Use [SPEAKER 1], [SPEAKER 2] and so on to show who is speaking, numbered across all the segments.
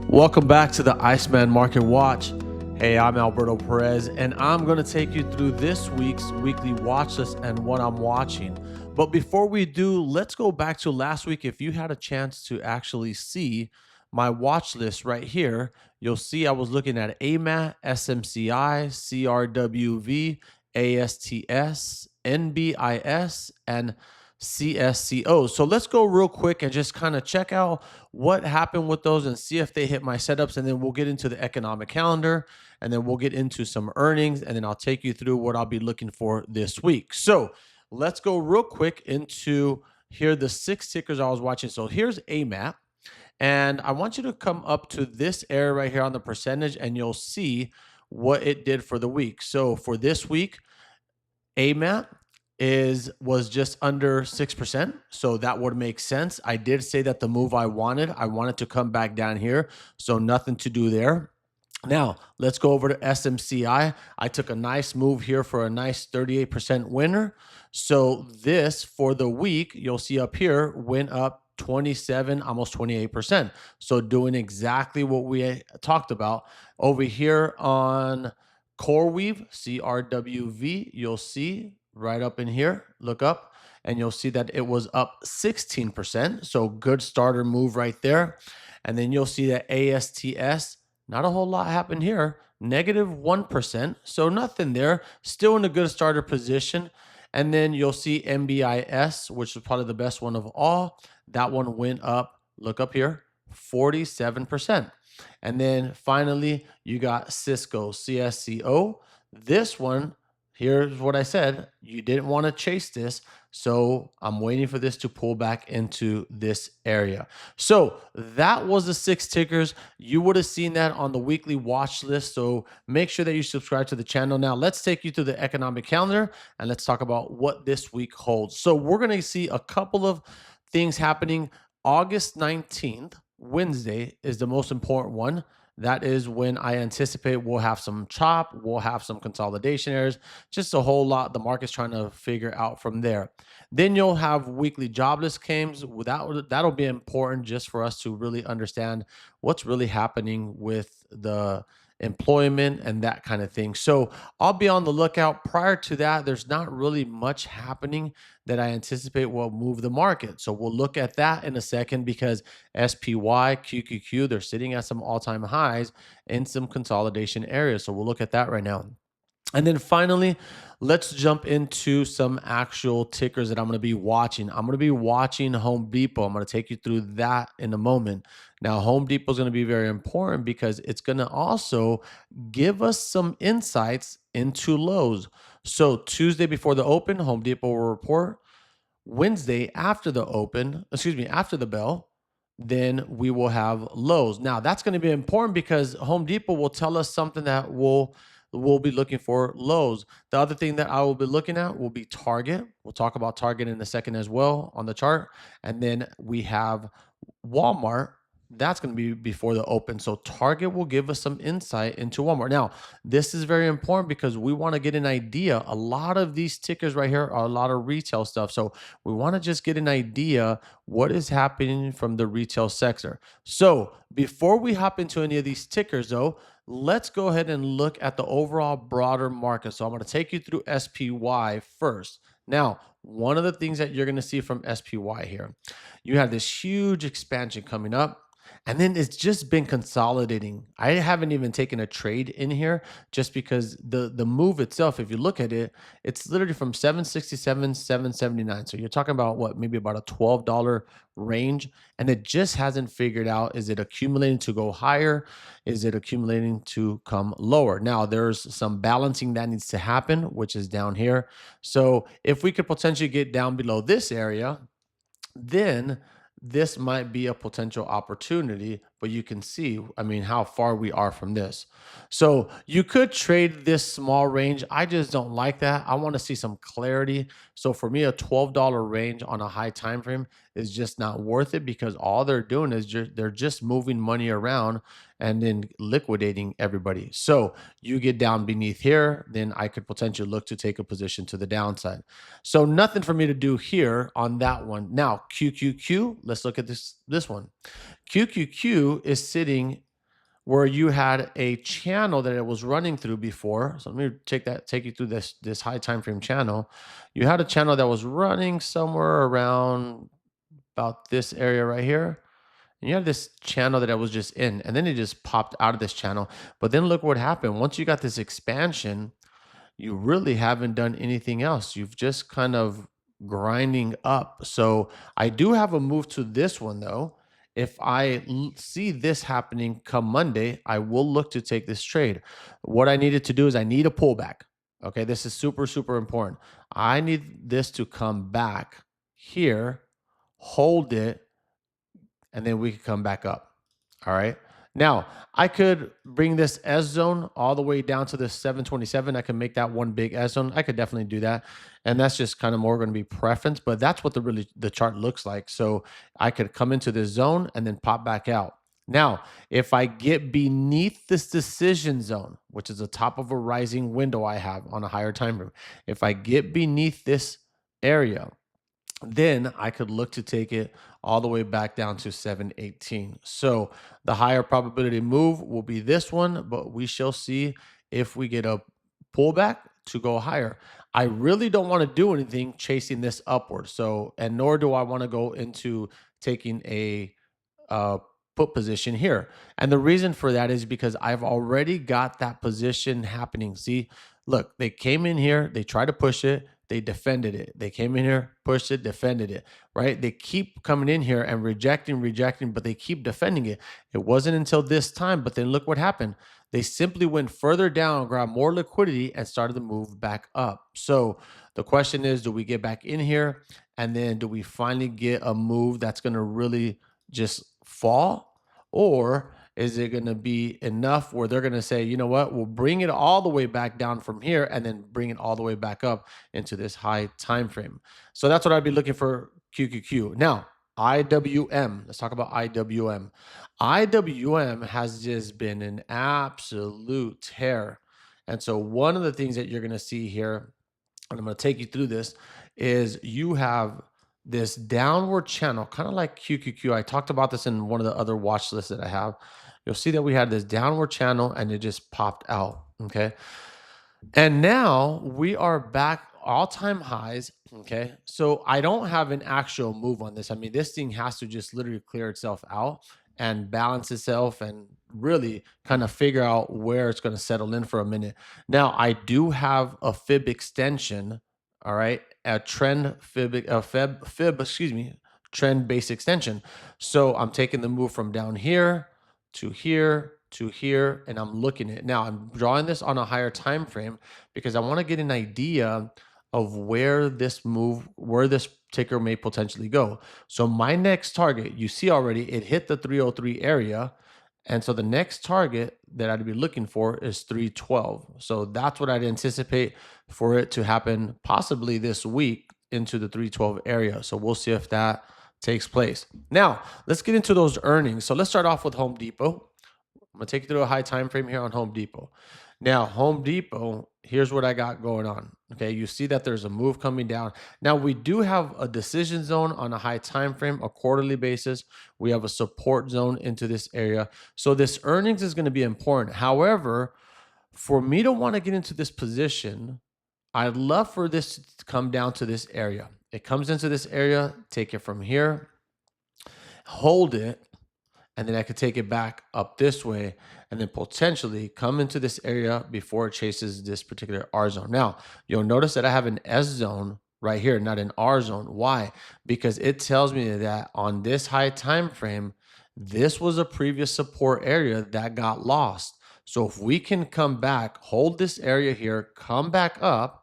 [SPEAKER 1] Welcome back to the ICEMAN Market Watch. Hey, I'm Alberto Perez, and I'm going to take you through this week's weekly watch list and what I'm watching. But before we do, let's go back to last week. If you had a chance to actually see my watch list right here, you'll see I was looking at AMAT, SMCI, CRWV, ASTS, NBIS, and CSCO. So let's go real quick and just kind of check out what happened with those and see if they hit my setups. And then we'll get into the economic calendar, and then we'll get into some earnings, and then I'll take you through what I'll be looking for this week. So let's go real quick into here the 6 tickers I was watching. So here's AMAT, and I want you to come up to this area right here on the percentage, and you'll see what it did for the week. So for this week, AMAT was just under 6%. So that would make sense. I did say that the move I wanted to come back down here. So nothing to do there. Now, let's go over to SMCI. I took a nice move here for a nice 38% winner. So this for the week, you'll see up here, went up 27, almost 28%. So doing exactly what we talked about. Over here on CoreWeave, CRWV, you'll see right up in here, look up, and you'll see that it was up 16%. So good starter move right there. And then you'll see that ASTS, not a whole lot happened here, negative 1%. So nothing there, still in a good starter position. And then you'll see MBIS, which is probably the best one of all. That one went up, look up here, 47%. And then finally, you got Cisco, CSCO. This one, here's what I said. You didn't want to chase this. So I'm waiting for this to pull back into this area. So that was the 6 tickers. You would have seen that on the weekly watch list. So make sure that you subscribe to the channel. Now let's take you to the economic calendar and let's talk about what this week holds. So we're going to see a couple of things happening. August 19th, Wednesday, is the most important one. That is when I anticipate we'll have some chop, we'll have some consolidation errors, just a whole lot the market's trying to figure out from there. Then you'll have weekly jobless claims. That'll be important just for us to really understand what's really happening with the employment and that kind of thing. So I'll be on the lookout. Prior to that, there's not really much happening that I anticipate will move the market. So we'll look at that in a second because SPY, QQQ, they're sitting at some all-time highs in some consolidation areas. So we'll look at that right now. And then finally, let's jump into some actual tickers that I'm going to be watching. I'm going to be watching Home Depot. I'm going to take you through that in a moment. Now, Home Depot is going to be very important because it's going to also give us some insights into Lowe's. So Tuesday before the open, Home Depot will report. Wednesday after the open, after the bell, then we will have Lowe's. Now, that's going to be important because Home Depot will tell us something that we'll be looking for Lowe's. The other thing that I will be looking at will be Target. We'll talk about Target in a second as well on the chart. And then we have Walmart. That's going to be before the open. So Target will give us some insight into Walmart. Now, this is very important because we want to get an idea. A lot of these tickers right here are a lot of retail stuff. So we want to just get an idea what is happening from the retail sector. So before we hop into any of these tickers though, let's go ahead and look at the overall broader market. So I'm going to take you through SPY first. Now, one of the things that you're going to see from SPY here, you have this huge expansion coming up. And then it's just been consolidating. I haven't even taken a trade in here just because the move itself, if you look at it, it's literally from 767, 779. So you're talking about what, maybe about a $12 range. And it just hasn't figured out, is it accumulating to go higher? Is it accumulating to come lower? Now, there's some balancing that needs to happen, which is down here. So if we could potentially get down below this area, then this might be a potential opportunity, but you can see, I mean, how far we are from this. So you could trade this small range. I just don't like that. I want to see some clarity. So for me, a $12 range on a high time frame is just not worth it because all they're doing is they're just moving money around and then liquidating everybody. So you get down beneath here, then I could potentially look to take a position to the downside. So nothing for me to do here on that one. Now, QQQ, let's look at this one. QQQ is sitting where you had a channel that it was running through before. So let me take you through this high time frame channel. You had a channel that was running somewhere around about this area right here. And you had this channel that I was just in, and then it just popped out of this channel. But then look what happened. Once you got this expansion, you really haven't done anything else. You've just kind of grinding up. So I do have a move to this one though. If see this happening come Monday, I will look to take this trade. What I needed to do is I need a pullback. Okay, this is super, super important. I need this to come back here, hold it, and then we could come back up. All right. Now, I could bring this S zone all the way down to the 727. I can make that one big S zone. I could definitely do that. And that's just kind of more going to be preference, but that's what the chart looks like. So I could come into this zone and then pop back out. Now, if I get beneath this decision zone, which is the top of a rising window I have on a higher time frame, if I get beneath this area, then I could look to take it all the way back down to 718. So the higher probability move will be this one, but we shall see if we get a pullback to go higher. I really don't want to do anything chasing this upward. So, and nor do I want to go into taking a put position here. And the reason for that is because I've already got that position happening. See, look, they came in here, they tried to push it, they defended it. They came in here, pushed it, defended it, right? They keep coming in here and rejecting, but they keep defending it. It wasn't until this time, but then look what happened. They simply went further down, grabbed more liquidity, and started to move back up. So the question is, do we get back in here? And then do we finally get a move that's going to really just fall? Or is it going to be enough where they're going to say, you know what, we'll bring it all the way back down from here and then bring it all the way back up into this high time frame? So that's what I'd be looking for QQQ. Now, IWM, let's talk about IWM. IWM has just been an absolute tear. And so one of the things that you're going to see here, and I'm going to take you through this, is you have this downward channel, kind of like QQQ. I talked about this in one of the other watch lists that I have. You'll see that we had this downward channel and it just popped out. Okay. And now we are back all-time highs. Okay. So I don't have an actual move on this. I mean, this thing has to just literally clear itself out and balance itself and really kind of figure out where it's going to settle in for a minute. Now, I do have a fib extension. All right. A trend trend base extension. So I'm taking the move from down here to here to here, and I'm looking at it. Now I'm drawing this on a higher time frame because I want to get an idea of where this ticker may potentially go. So my next target, you see already, it hit the 303 area. And so the next target that I'd be looking for is 312. So that's what I'd anticipate for it to happen possibly this week into the 312 area. So we'll see if that takes place. Now, let's get into those earnings. So let's start off with Home Depot. I'm going to take you through a high time frame here on Home Depot. Now, Home Depot, here's what I got going on. Okay, you see that there's a move coming down. Now, we do have a decision zone on a high time frame, a quarterly basis. We have a support zone into this area. So this earnings is going to be important. However, for me to want to get into this position, I'd love for this to come down to this area. It comes into this area, take it from here, hold it, and then I could take it back up this way and then potentially come into this area before it chases this particular R zone. Now, you'll notice that I have an S zone right here, not an R zone. Why? Because it tells me that on this high time frame, this was a previous support area that got lost. So if we can come back, hold this area here, come back up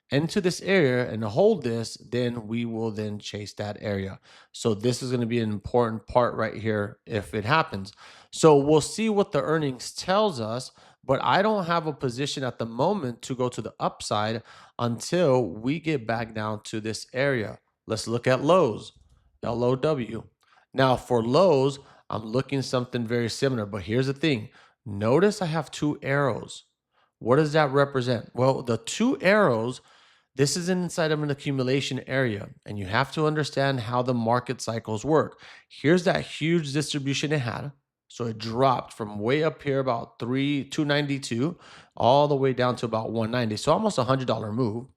[SPEAKER 1] into this area and hold this, then we will then chase that area. So this is going to be an important part right here if it happens. So we'll see what the earnings tells us, but I don't have a position at the moment to go to the upside until we get back down to this area. Let's look at Lowe's, LOW. Now for Lowe's, I'm looking something very similar, but here's the thing. Notice I have two arrows. What does that represent? Well, the two arrows, this is inside of an accumulation area, and you have to understand how the market cycles work. Here's that huge distribution it had. So it dropped from way up here about 292 all the way down to about 190. So almost a $100 move.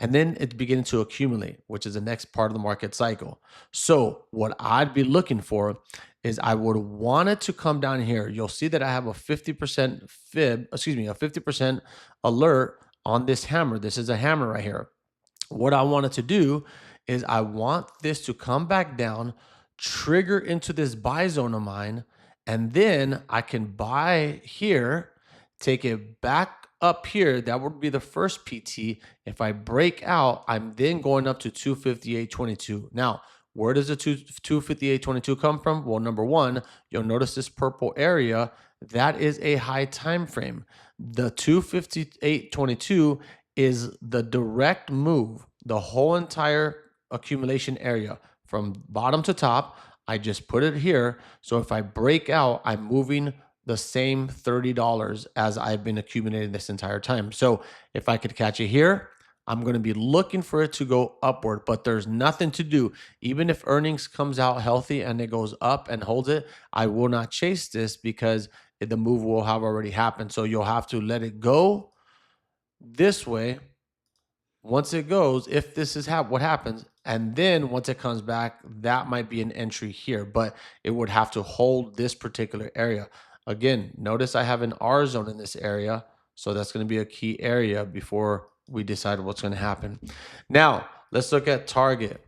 [SPEAKER 1] And then it's beginning to accumulate, which is the next part of the market cycle. So what I'd be looking for is I would want it to come down here. You'll see that I have a 50% a 50% alert on this hammer. This is a hammer right here. What I wanted to do is I want this to come back down, trigger into this buy zone of mine, and then I can buy here, take it back up here. That would be the first PT. If I break out, I'm then going up to 258.22. Now, where does the 258.22 come from? Well, number one, you'll notice this purple area. That is a high time frame. The 258.22 is the direct move, the whole entire accumulation area from bottom to top. I just put it here. So if I break out, I'm moving the same $30 as I've been accumulating this entire time. So if I could catch it here, I'm going to be looking for it to go upward, but there's nothing to do. Even if earnings comes out healthy and it goes up and holds it, I will not chase this because the move will have already happened. So you'll have to let it go this way. Once it goes, if this is what happens, and then once it comes back, that might be an entry here, but it would have to hold this particular area. Again, notice I have an R zone in this area, so that's going to be a key area before we decide what's going to happen. Now, let's look at Target.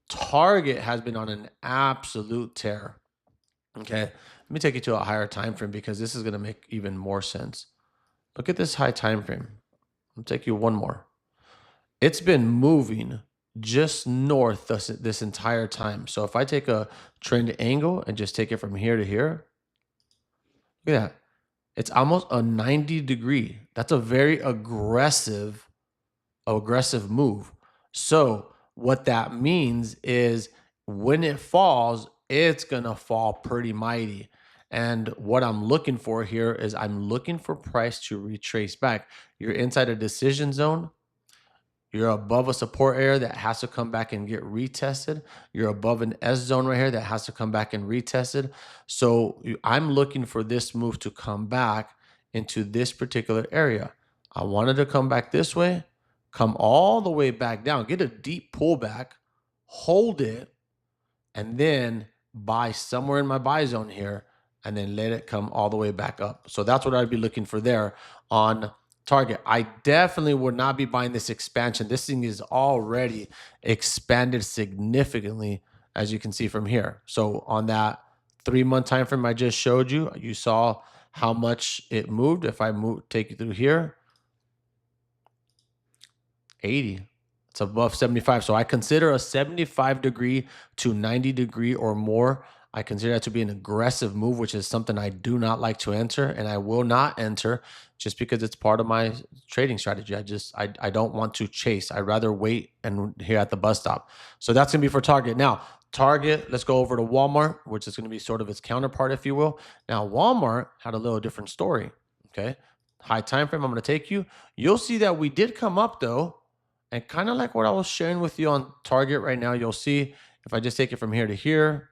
[SPEAKER 1] Target has been on an absolute tear. Okay, let me take you to a higher time frame because this is going to make even more sense. Look at this high time frame. I'll take you one more. It's been moving just north this entire time. So if I take a trend angle and just take it from here to here, look at that. It's almost a 90 degree. That's a very aggressive move. So what that means is when it falls, it's going to fall pretty mighty. And what I'm looking for here is I'm looking for price to retrace back. You're inside a decision zone. You're above a support area that has to come back and get retested. You're above an S zone right here that has to come back and retested. So I'm looking for this move to come back into this particular area. I wanted to come back this way, come all the way back down, get a deep pullback, hold it, and then buy somewhere in my buy zone here, and then let it come all the way back up. So that's what I'd be looking for there on Target. I definitely would not be buying this expansion. This thing is already expanded significantly, as you can see from here. So on that 3-month time frame I just showed you, you saw how much it moved. If I take you through here, 80. It's above 75. So I consider a 75 degree to 90 degree or more. I consider that to be an aggressive move, which is something I do not like to enter, and I will not enter just because it's part of my trading strategy. I don't want to chase. I'd rather wait and here at the bus stop. So that's going to be for Target. Now, Target, let's go over to Walmart, which is going to be sort of its counterpart, if you will. Now, Walmart had a little different story. Okay. High time frame, I'm going to take you. You'll see that we did come up though. And kind of like what I was sharing with you on Target right now, you'll see if I just take it from here to here,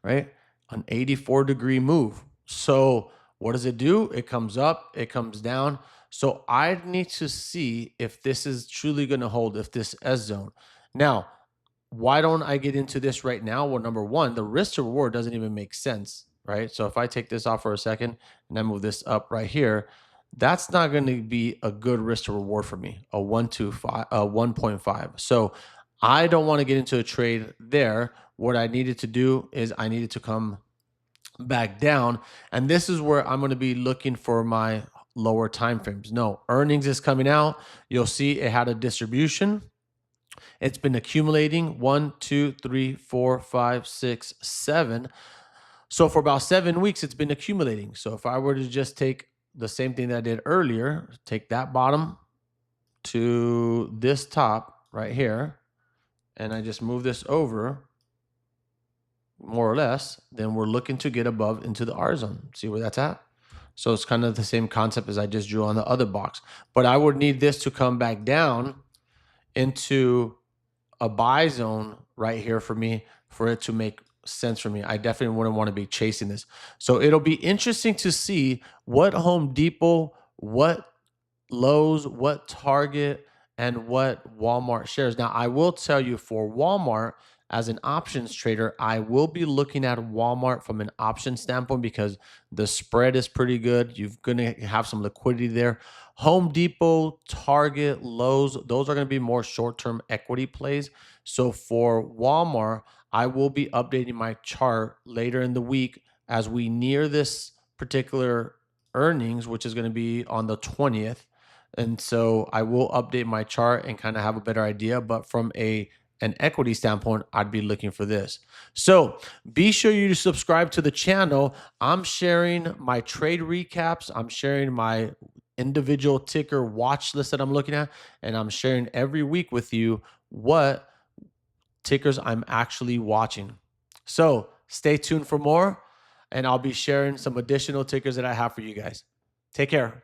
[SPEAKER 1] right? An 84 degree move. So what does it do? It comes up, it comes down. So I need to see if this is truly going to hold, if this S zone. Now, why don't I get into this right now? Well, number one, the risk to reward doesn't even make sense, right? So if I take this off for a second and I move this up right here, that's not going to be a good risk to reward for me, a 1.5. So I don't want to get into a trade there. What I needed to do is I needed to come back down. And this is where I'm going to be looking for my lower time frames. No, earnings is coming out. You'll see it had a distribution. It's been accumulating 1, 2, 3, 4, 5, 6, 7. So for about 7 weeks, it's been accumulating. So if I were to just take the same thing that I did earlier, take that bottom to this top right here, and I just move this over more or less, then we're looking to get above into the R zone. See where that's at? So it's kind of the same concept as I just drew on the other box. But I would need this to come back down into a buy zone right here for me for it to make sense for me. I definitely wouldn't want to be chasing this. So it'll be interesting to see what Home Depot, what Lowe's, what Target, and what Walmart shares. Now, I will tell you for Walmart, as an options trader, I will be looking at Walmart from an option standpoint because the spread is pretty good. You're going to have some liquidity there. Home Depot, Target, Lowe's, those are going to be more short term equity plays. So for Walmart, I will be updating my chart later in the week as we near this particular earnings, which is going to be on the 20th. And so I will update my chart and kind of have a better idea. But from an equity standpoint, I'd be looking for this. So be sure you subscribe to the channel. I'm sharing my trade recaps. I'm sharing my individual ticker watch list that I'm looking at. And I'm sharing every week with you what tickers I'm actually watching. So stay tuned for more. And I'll be sharing some additional tickers that I have for you guys. Take care.